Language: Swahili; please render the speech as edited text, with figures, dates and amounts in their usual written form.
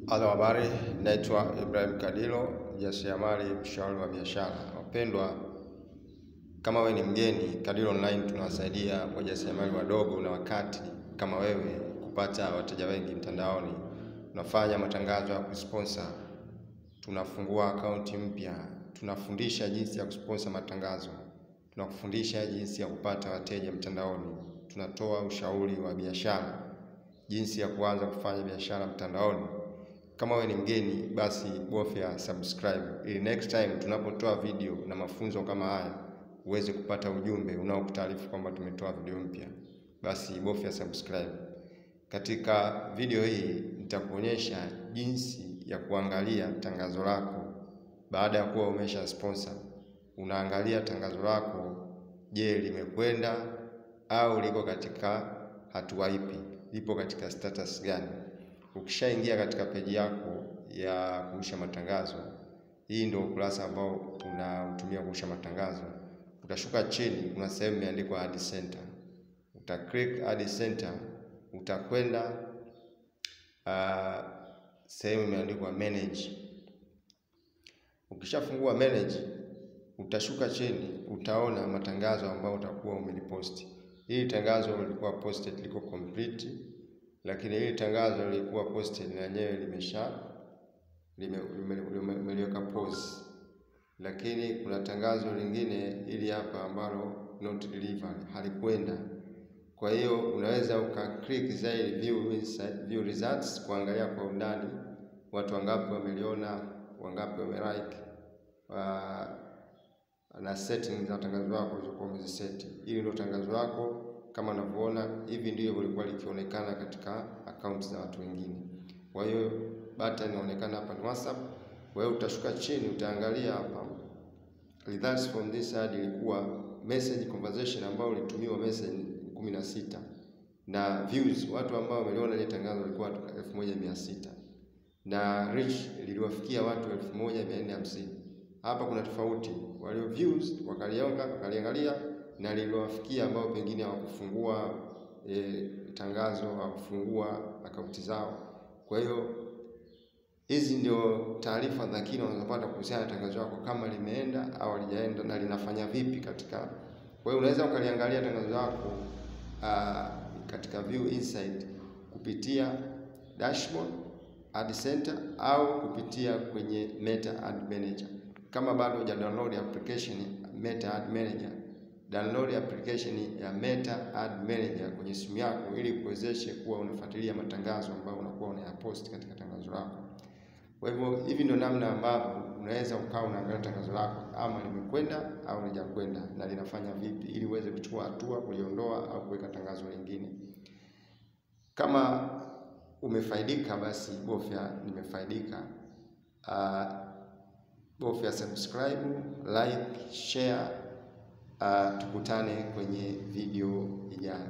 Halo, habari, naitwa Ibrahim Kadilo, mjasiriamali, mshauri wa biashara. Wapendwa, kama wewe ni mgeni, Kadilo Online tunawasaidia wajasiriamali wadogo na wakati kama wewe kupata wateja wengi mtandaoni. Tunafanya matangazo ya kusponsor, tunafungua akaunti mpya, tunafundisha jinsi ya kusponsor matangazo, tunakufundisha jinsi ya kupata wateja mtandaoni, tunatoa ushauri wa biashara, jinsi ya kuanza kufanya biashara mtandaoni. Kama wewe ni mgeni, basi bofya subscribe ili next time tunapotoa video na mafunzo kama haya uweze kupata ujumbe unaokutaarifu kwamba tumetoa video mpya. Basi bofya subscribe. Katika video hii nitakuonyesha jinsi ya kuangalia tangazo lako baada ya kuwa umesha sponsor. Unaangalia tangazo lako, je, limekwenda au liko katika hatua ipi? Lipo katika status gani? Ukishaingia katika peji yako ya kurusha matangazo, hii ndio ukurasa ambao unautumia kurusha matangazo. Utashuka chini, kuna sehemu imeandikwa Ad Center. Click Ad Center, utakwenda sehemu imeandikwa Manage. Ukishafungua Manage, utashuka chini, utaona matangazo ambayo utakuwa umeliposti. Hili tangazo lilikuwa posted, liko complete. Lakini hili tangazo lilikuwa posted na lenyewe limeliweka pause. Lakini kuna tangazo lingine ili hapa ambalo not delivered, halikwenda. Kwa hiyo unaweza ukaclick zaidi view results kuangalia kwa undani watu wangapi wameliona, wangapi wamelike, na settings za tangazo lako ulizokuwa umeziseti. Hili ndio tangazo lako. Kama unavyoona hivi ndivyo lilikuwa likionekana katika account za watu wengine. Kwa hiyo button inaonekana hapa ni WhatsApp. Kwa hiyo utashuka chini, utaangalia hapa results from this ad, ilikuwa message conversation ambayo ulitumiwa message 16 na views, watu ambao wameliona ile tangazo walikuwa 1600 na reach liliwafikia watu 1450. Hapa kuna tofauti, walio views wakaliangalia na liliwafikia ambao pengine hawakufungua tangazo, hawakufungua akaunti zao. Kwa hiyo hizi ndio taarifa za kina unazopata kuhusiana na tangazo lako, kama limeenda au halijaenda na linafanya vipi katika. Kwa hiyo unaweza ukaliangalia tangazo lako katika view insight kupitia dashboard, Ad Center au kupitia kwenye Meta Ad Manager. Kama bado huja download application Meta Ad Manager, download application ya Meta Ad Manager kwenye simu yako ili kuwezeshe kuwa unafuatilia matangazo ambayo unakuwa unayapost katika tangazo lako. Kwa hivyo hivi ndio namna ambavyo unaweza ukawa unaangalia tangazo lako ama limekwenda au halijakwenda na linafanya vipi ili uweze kuchukua hatua kuliondoa au kuweka tangazo lingine. Kama umefaidika, basi bofya nimefaidika. Bofya subscribe, like, share. Tukutane kwenye video ijayo.